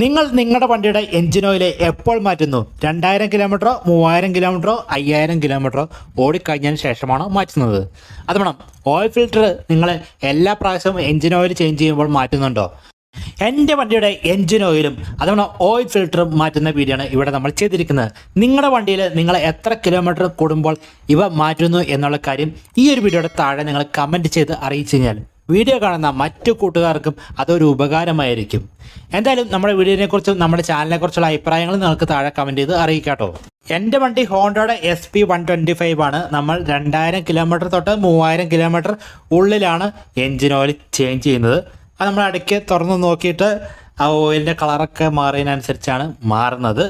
നിങ്ങൾ നിങ്ങളുടെ വണ്ടിയുടെ എഞ്ചിൻ ഓയിൽ എപ്പോൾ മാറ്റുന്നു? 2000 കിലോമീറ്ററോ 3000 കിലോമീറ്ററോ 5000 കിലോമീറ്ററോ ഓടിക്കഴിഞ്ഞതിന് ശേഷമാണോ മാറ്റുന്നത്? അത് വേണം. ഓയിൽ ഫിൽറ്റർ നിങ്ങൾ എല്ലാ പ്രാവശ്യവും എഞ്ചിൻ ഓയിൽ ചേഞ്ച് ചെയ്യുമ്പോൾ മാറ്റുന്നുണ്ടോ? എൻ്റെ വണ്ടിയുടെ എഞ്ചിൻ ഓയിലും അതുപോലെ ഓയിൽ ഫിൽറ്ററും മാറ്റുന്ന വീഡിയോ ആണ് ഇവിടെ നമ്മൾ ചെയ്തിരിക്കുന്നത്. നിങ്ങളുടെ വണ്ടിയിൽ നിങ്ങൾ എത്ര കിലോമീറ്റർ കൂടുമ്പോൾ ഇവ മാറ്റുന്നു എന്നുള്ള കാര്യം ഈ ഒരു വീഡിയോയുടെ താഴെ നിങ്ങൾ കമൻറ്റ് ചെയ്ത് അറിയിച്ചു കഴിഞ്ഞാൽ വീഡിയോ കാണുന്ന മറ്റു കൂട്ടുകാർക്കും അതൊരു ഉപകാരമായിരിക്കും. എന്തായാലും നമ്മുടെ വീഡിയോനെക്കുറിച്ചും നമ്മുടെ ചാനലിനെക്കുറിച്ചുള്ള അഭിപ്രായങ്ങൾ നിങ്ങൾക്ക് താഴെ കമൻറ്റ് ചെയ്ത് അറിയിക്കാട്ടോ. എൻ്റെ വണ്ടി ഹോണ്ടയുടെ SP125 ആണ്. നമ്മൾ 2000 കിലോമീറ്റർ തൊട്ട് 3000 കിലോമീറ്റർ ഉള്ളിലാണ് എൻജിൻ ഓയിൽ ചേഞ്ച് ചെയ്യുന്നത്. അത് നമ്മൾ ഇടയ്ക്ക് തുറന്ന് നോക്കിയിട്ട് ആ ഓയിലിൻ്റെ കളറൊക്കെ മാറിയതിനനുസരിച്ചാണ് മാറുന്നത്.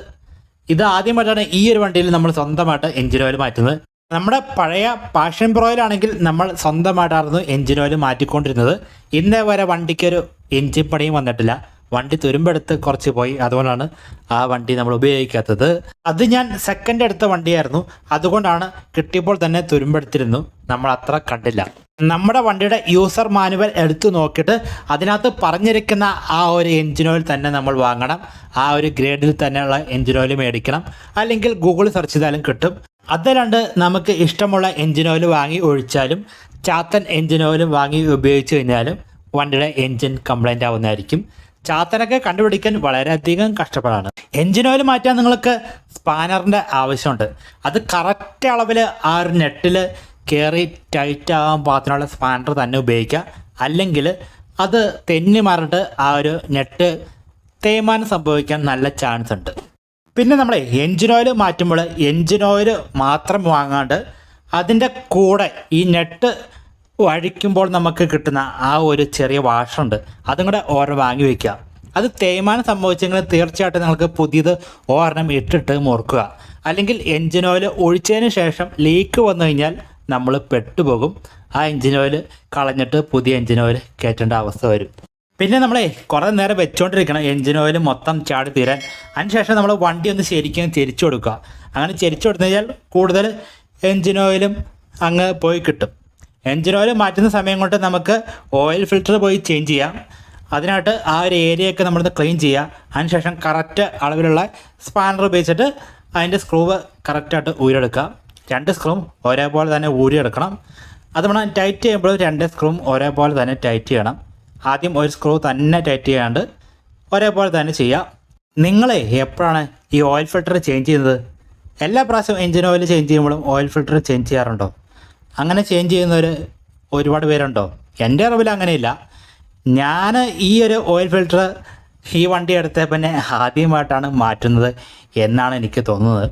ഇത് ആദ്യമായിട്ടാണ് ഈ ഒരു വണ്ടിയിൽ നമ്മൾ സ്വന്തമായിട്ട് എൻജിൻ ഓയിൽ മാറ്റുന്നത്. നമ്മുടെ പഴയ പാഷൻ പ്രോയിലാണെങ്കിൽ നമ്മൾ സ്വന്തമായിട്ടായിരുന്നു എൻജിൻ ഓയിൽ മാറ്റിക്കൊണ്ടിരുന്നത്. ഇന്നേ വരെ വണ്ടിക്കൊരു എൻജിൻ പണിയും വന്നിട്ടില്ല. വണ്ടി തുരുമ്പെടുത്ത് കുറച്ച് പോയി, അതുകൊണ്ടാണ് ആ വണ്ടി നമ്മൾ ഉപയോഗിക്കാത്തത്. അത് ഞാൻ സെക്കൻഡ് എടുത്ത വണ്ടിയായിരുന്നു, അതുകൊണ്ടാണ് കിട്ടിയപ്പോൾ തന്നെ തുരുമ്പെടുത്തിരുന്നു. നമ്മൾ അത്ര കണ്ടില്ല. നമ്മുടെ വണ്ടിയുടെ യൂസർ മാനുവൽ എടുത്തു നോക്കിയിട്ട് അതിനകത്ത് പറഞ്ഞിരിക്കുന്ന ആ ഒരു എൻജിൻ ഓയിൽ തന്നെ നമ്മൾ വാങ്ങണം. ആ ഒരു ഗ്രേഡിൽ തന്നെയുള്ള എൻജിൻ ഓയിൽ മേടിക്കണം. അല്ലെങ്കിൽ ഗൂഗിൾ സെർച്ച് ചെയ്താലും കിട്ടും. അതല്ലാണ്ട് നമുക്ക് ഇഷ്ടമുള്ള എൻജിൻ ഓയിൽ വാങ്ങി ഒഴിച്ചാലും ചാത്തൻ എൻജിൻ ഓയിൽ വാങ്ങി ഉപയോഗിച്ച് കഴിഞ്ഞാലും വണ്ടിയുടെ എൻജിൻ കംപ്ലൈൻ്റ് ആവുന്നതായിരിക്കും. ചാത്തനൊക്കെ കണ്ടുപിടിക്കാൻ വളരെയധികം കഷ്ടപ്പാടാണ്. എൻജിൻ ഓയിൽ മാറ്റാൻ നിങ്ങൾക്ക് സ്പാനറിൻ്റെ ആവശ്യമുണ്ട്. അത് കറക്റ്റ് അളവിൽ ആ ഒരു നെറ്റിൽ കയറി ടൈറ്റ് ആകാൻ പാകത്തിനുള്ള സ്പാനർ തന്നെ ഉപയോഗിക്കുക. അല്ലെങ്കിൽ അത് തെന്നി മാറിയിട്ട് ആ ഒരു നെറ്റ് തേയ്മാനം സംഭവിക്കാൻ നല്ല ചാൻസ് ഉണ്ട്. പിന്നെ നമ്മൾ എൻജിൻ ഓയിൽ മാറ്റുമ്പോൾ എൻജിൻ ഓയിൽ മാത്രം വാങ്ങാണ്ട് അതിൻ്റെ കൂടെ ഈ നെറ്റ് അഴിക്കുമ്പോൾ നമുക്ക് കിട്ടുന്ന ആ ഒരു ചെറിയ വാഷുണ്ട്, അതും കൂടെ ഓർമ്മ വാങ്ങി വയ്ക്കുക. അത് തേയ്മാനം സംഭവിച്ചെങ്കിൽ തീർച്ചയായിട്ടും നിങ്ങൾക്ക് പുതിയത് ഒരെണ്ണം ഇട്ടിട്ട് മുറുക്കുക. അല്ലെങ്കിൽ എൻജിൻ ഓയിൽ ഒഴിച്ചതിന് ശേഷം ലീക്ക് വന്നു കഴിഞ്ഞാൽ നമ്മൾ പെട്ടുപോകും. ആ എൻജിൻ ഓയിൽ കളഞ്ഞിട്ട് പുതിയ എൻജിൻ ഓയിൽ കയറ്റേണ്ട അവസ്ഥ വരും. പിന്നെ നമ്മളെ കുറേ നേരം വെച്ചുകൊണ്ടിരിക്കണം എൻജിൻ ഓയിൽ മൊത്തം ചാടി തീരാൻ. അതിനുശേഷം നമ്മൾ വണ്ടി ഒന്ന് ശരിക്കും തിരിച്ചു കൊടുക്കുക. അങ്ങനെ തിരിച്ചു കൊടുത്തു കഴിഞ്ഞാൽ കൂടുതൽ എൻജിൻ ഓയിലും അങ്ങ് പോയി കിട്ടും. എൻജിൻ ഓയിൽ മാറ്റുന്ന സമയം കൊണ്ട് നമുക്ക് ഓയിൽ ഫിൽറ്റർ പോയി ചേഞ്ച് ചെയ്യാം. അതിനായിട്ട് ആ ഒരു ഏരിയയൊക്കെ നമ്മളൊന്ന് ക്ലീൻ ചെയ്യുക. അതിനുശേഷം കറക്റ്റ് അളവിലുള്ള സ്പാനർ ഉപയോഗിച്ചിട്ട് അതിൻ്റെ സ്ക്രൂവ് കറക്റ്റായിട്ട് ഊരിയെടുക്കുക. 2 സ്ക്രൂവും ഒരേപോലെ തന്നെ ഊരിയെടുക്കണം. അത് വേണം ടൈറ്റ് ചെയ്യുമ്പോൾ 2 സ്ക്രൂവും ഒരേപോലെ തന്നെ ടൈറ്റ് ചെയ്യണം. ആദ്യം ഒരു സ്ക്രൂ തന്നെ ടൈറ്റ് ചെയ്യാണ്ട് ഒരേപോലെ തന്നെ ചെയ്യുക. നിങ്ങളെ എപ്പോഴാണ് ഈ ഓയിൽ ഫിൽറ്റർ ചേഞ്ച് ചെയ്യുന്നത്? എല്ലാ പ്രാവശ്യവും എൻജിൻ ഓയിൽ ചേഞ്ച് ചെയ്യുമ്പോഴും ഓയിൽ ഫിൽറ്റർ ചേഞ്ച് ചെയ്യാറുണ്ടോ? അങ്ങനെ ചേഞ്ച് ചെയ്യുന്നവർ ഒരുപാട് പേരുണ്ടോ? എൻ്റെ അറിവിൽ അങ്ങനെയില്ല. ഞാൻ ഈ ഒരു ഓയിൽ ഫിൽറ്റർ ഈ വണ്ടി എടുത്ത പിന്നെ ആദ്യമായിട്ടാണ് മാറ്റുന്നത് എന്നാണ് എനിക്ക് തോന്നുന്നത്.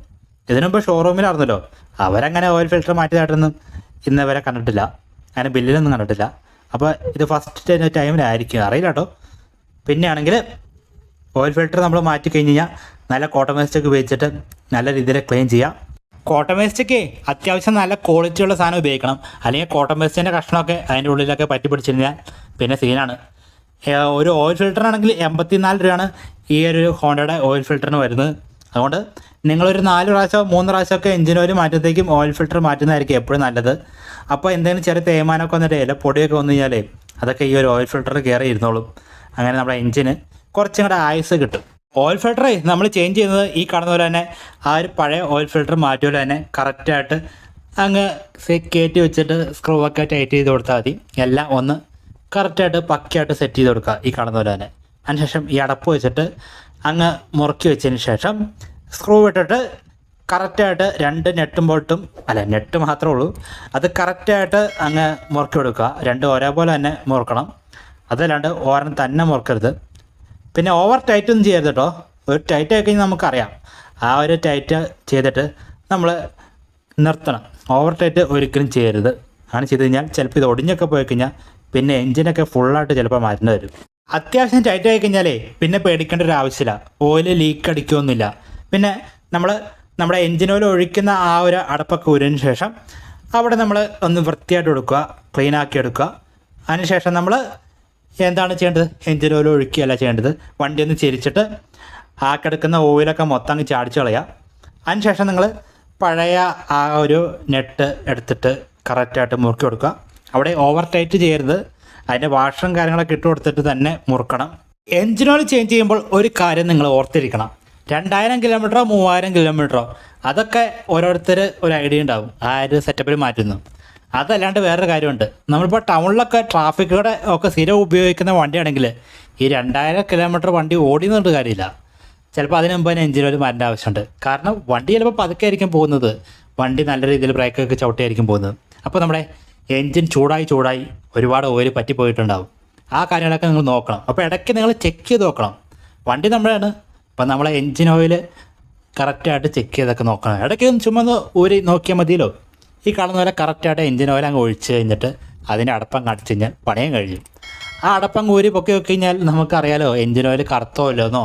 ഇതിനുമുമ്പ് ഷോറൂമിലായിരുന്നല്ലോ, അവരങ്ങനെ ഓയിൽ ഫിൽറ്റർ മാറ്റിയതായിട്ടൊന്നും ഇന്നവരെ കണ്ടിട്ടില്ല. അങ്ങനെ ബില്ലിലൊന്നും കണ്ടിട്ടില്ല. അപ്പോൾ ഇത് ഫസ്റ്റ് ടൈമിലായിരിക്കും, അറിയില്ല കേട്ടോ. പിന്നെ ആണെങ്കിൽ ഓയിൽ ഫിൽറ്റർ നമ്മൾ മാറ്റി കഴിഞ്ഞ് കഴിഞ്ഞാൽ നല്ല കോട്ടൺ വേസ്റ്റൊക്കെ ഉപയോഗിച്ചിട്ട് നല്ല രീതിയിൽ ക്ലീൻ ചെയ്യാം. കോട്ടൺ വേസ്റ്റൊക്കെ അത്യാവശ്യം നല്ല ക്വാളിറ്റിയുള്ള സാധനം ഉപയോഗിക്കണം. അല്ലെങ്കിൽ കോട്ടൺ വേസ്റ്റിൻ്റെ കഷ്ണമൊക്കെ അതിൻ്റെ ഉള്ളിലൊക്കെ പറ്റി പിടിച്ചിരുന്നാൽ പിന്നെ സീനാണ്. ഒരു ഓയിൽ ഫിൽറ്ററാണെങ്കിൽ 84 രൂപയാണ് ഈ ഒരു ഹോണ്ടയുടെ ഓയിൽ ഫിൽറ്ററിന് വരുന്നത്. അതുകൊണ്ട് നിങ്ങളൊരു 4 പ്രാവശ്യമോ 3 പ്രാവശ്യമൊക്കെ എൻജിൻ ഓയിൽ മാറ്റുമ്പോഴത്തേക്കും ഓയിൽ ഫിൽറ്റർ മാറ്റുന്നതായിരിക്കും എപ്പോഴും നല്ലത്. അപ്പോൾ എന്തെങ്കിലും ചെറിയ തേയ്മാനമൊക്കെ വന്നിട്ട് ഇല പൊടിയൊക്കെ വന്നു കഴിഞ്ഞാലേ അതൊക്കെ ഈ ഒരു ഓയിൽ ഫിൽറ്റർ കയറി ഇരുന്നോളും. അങ്ങനെ നമ്മുടെ എൻജിന് കുറച്ചും കൂടെ ആയുസ് കിട്ടും. ഓയിൽ ഫിൽറ്റർ നമ്മൾ ചേഞ്ച് ചെയ്യുന്നത് ഈ കാണുന്ന പോലെ തന്നെ ആ ഒരു പഴയ ഓയിൽ ഫിൽറ്റർ മാറ്റുപോലെ തന്നെ കറക്റ്റായിട്ട് അങ്ങ് കയറ്റി വെച്ചിട്ട് സ്ക്രൂ ഒക്കെ ടൈറ്റ് ചെയ്ത് കൊടുത്താൽ മതി. എല്ലാം ഒന്ന് കറക്റ്റായിട്ട് പക്കയായിട്ട് സെറ്റ് ചെയ്ത് കൊടുക്കുക ഈ കാണുന്ന പോലെ തന്നെ. അതിനുശേഷം ഈ അടപ്പ് വെച്ചിട്ട് അങ്ങ് മുറുക്കി വെച്ചതിന് ശേഷം സ്ക്രൂ ഇട്ടിട്ട് കറക്റ്റായിട്ട് 2 നെട്ടും ബോൾട്ടും നെറ്റ് മാത്രമേ ഉള്ളൂ, അത് കറക്റ്റായിട്ട് അങ്ങ് മുറുക്കി കൊടുക്കുക. 2 ഒരേപോലെ തന്നെ മുറുക്കണം. അതല്ലാണ്ട് ഓരം തന്നെ മുറുക്കരുത്. പിന്നെ ഓവർ ടൈറ്റ് ഒന്നും ചെയ്യരുത് കേട്ടോ. ഒരു ടൈറ്റ് ആയി കഴിഞ്ഞാൽ നമുക്കറിയാം. ആ ഒരു ടൈറ്റ് ചെയ്തിട്ട് നമ്മൾ നിർത്തണം. ഓവർ ടൈറ്റ് ഒരിക്കലും ചെയ്യരുത്. അങ്ങനെ ചെയ്ത് കഴിഞ്ഞാൽ ചിലപ്പോൾ ഇത് ഒടിഞ്ഞൊക്കെ പോയി കഴിഞ്ഞാൽ പിന്നെ എൻജിനൊക്കെ ഫുള്ളായിട്ട് ചിലപ്പോൾ മാറ്റേണ്ടി വരും. അത്യാവശ്യം ടൈറ്റ് ആയി കഴിഞ്ഞാലേ പിന്നെ പേടിക്കേണ്ട ഒരു ആവശ്യമില്ല. ഓയിൽ ലീക്ക് അടിക്കുകയൊന്നുമില്ല. പിന്നെ നമ്മുടെ എൻജിൻ ഓയിൽ ഒഴിക്കുന്ന ആ ഒരു അടപ്പൊക്കെ ഊരിന് ശേഷം അവിടെ നമ്മൾ ഒന്ന് വൃത്തിയായിട്ട് എടുക്കുക, ക്ലീൻ ആക്കി എടുക്കുക. അതിനുശേഷം നമ്മൾ എന്താണ് ചെയ്യേണ്ടത്? എൻജിൻ ഓയിൽ ഒഴിക്കുകയല്ല ചെയ്യേണ്ടത്. വണ്ടി ഒന്ന് ചെരിച്ചിട്ട് ആ കിടക്കുന്ന ഓയിലൊക്കെ മൊത്തം അങ്ങ് ചാടിച്ച് കളയുക. അതിനുശേഷം നിങ്ങൾ പഴയ ആ ഒരു നെറ്റ് എടുത്തിട്ട് കറക്റ്റായിട്ട് മുറുക്കി കൊടുക്കുക. അവിടെ ഓവർ ടൈറ്റ് ചെയ്യരുത്. അതിൻ്റെ വാഷറും കാര്യങ്ങളൊക്കെ ഇട്ട് കൊടുത്തിട്ട് തന്നെ മുറുക്കണം. എൻജിൻ ഓയിൽ ചേഞ്ച് ചെയ്യുമ്പോൾ ഒരു കാര്യം നിങ്ങൾ ഓർത്തിരിക്കണം. 2000 കിലോമീറ്ററോ 3000 കിലോമീറ്ററോ അതൊക്കെ ഓരോരുത്തർ ഒരു ഐഡിയ ഉണ്ടാവും ആ ഒരു സെറ്റപ്പിൽ മാറ്റുന്നു. അതല്ലാണ്ട് വേറൊരു കാര്യമുണ്ട്. നമ്മളിപ്പോൾ ടൗണിലൊക്കെ ട്രാഫിക്കോടെ ഒക്കെ സ്ഥിരം ഉപയോഗിക്കുന്ന വണ്ടിയാണെങ്കിൽ ഈ 2000 കിലോമീറ്റർ വണ്ടി ഓടിയെന്നുണ്ട് കാര്യമില്ല. ചിലപ്പോൾ അതിന് മുമ്പ് തന്നെ എൻജിൻ ഓയിൽ മാറ്റേണ്ട ആവശ്യമുണ്ട്. കാരണം വണ്ടി ചിലപ്പോൾ പതുക്കെ ആയിരിക്കും പോകുന്നത്, വണ്ടി നല്ല രീതിയിൽ ബ്രേക്കൊക്കെ ചവിട്ടിയായിരിക്കും പോകുന്നത്. അപ്പോൾ നമ്മുടെ എൻജിൻ ചൂടായി ഒരുപാട് ഓയിൽ പറ്റിപ്പോയിട്ടുണ്ടാവും. ആ കാര്യങ്ങളൊക്കെ നിങ്ങൾ നോക്കണം. അപ്പോൾ ഇടയ്ക്ക് നിങ്ങൾ ചെക്ക് ചെയ്ത് നോക്കണം. വണ്ടി നമ്മളാണ്, അപ്പം നമ്മളെ എൻജിൻ ഓയിൽ കറക്റ്റായിട്ട് ചെക്ക് ചെയ്തൊക്കെ നോക്കണം. ഇടയ്ക്ക് ചുമ്മാ ഒന്ന് ഊരി നോക്കിയാൽ മതിയല്ലോ. ഈ കാണുന്ന പോലെ കറക്റ്റായിട്ട് എൻജിൻ ഓയിൽ അങ്ങ് ഒഴിച്ച് കഴിഞ്ഞിട്ട് അതിൻ്റെ അടപ്പം കാണിച്ച് കഴിഞ്ഞാൽ പണിയും കഴിയും. ആ അടപ്പം ഊരി പൊക്കി വെച്ച് കഴിഞ്ഞാൽ നമുക്കറിയാലോ എൻജിൻ ഓയിൽ കറുത്തോ ഇല്ലെന്നോ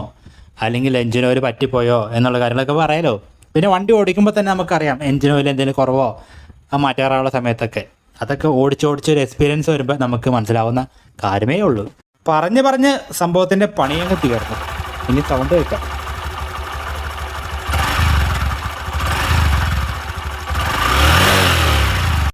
അല്ലെങ്കിൽ എൻജിൻ ഓയിൽ പറ്റിപ്പോയോ എന്നുള്ള കാര്യങ്ങളൊക്കെ പറയാലോ. പിന്നെ വണ്ടി ഓടിക്കുമ്പോൾ തന്നെ നമുക്കറിയാം എൻജിൻ ഓയിൽ എന്തെങ്കിലും കുറവോ ആ മാറ്റാറുള്ള സമയത്തൊക്കെ. അതൊക്കെ ഓടിച്ചൊരു എക്സ്പീരിയൻസ് വരുമ്പോൾ നമുക്ക് മനസ്സിലാവുന്ന കാര്യമേ ഉള്ളൂ. പറഞ്ഞ് സംഭവത്തിൻ്റെ പണിയങ്ങ് തീർന്നു. ഇനി സൗണ്ട് കേൾക്കാം.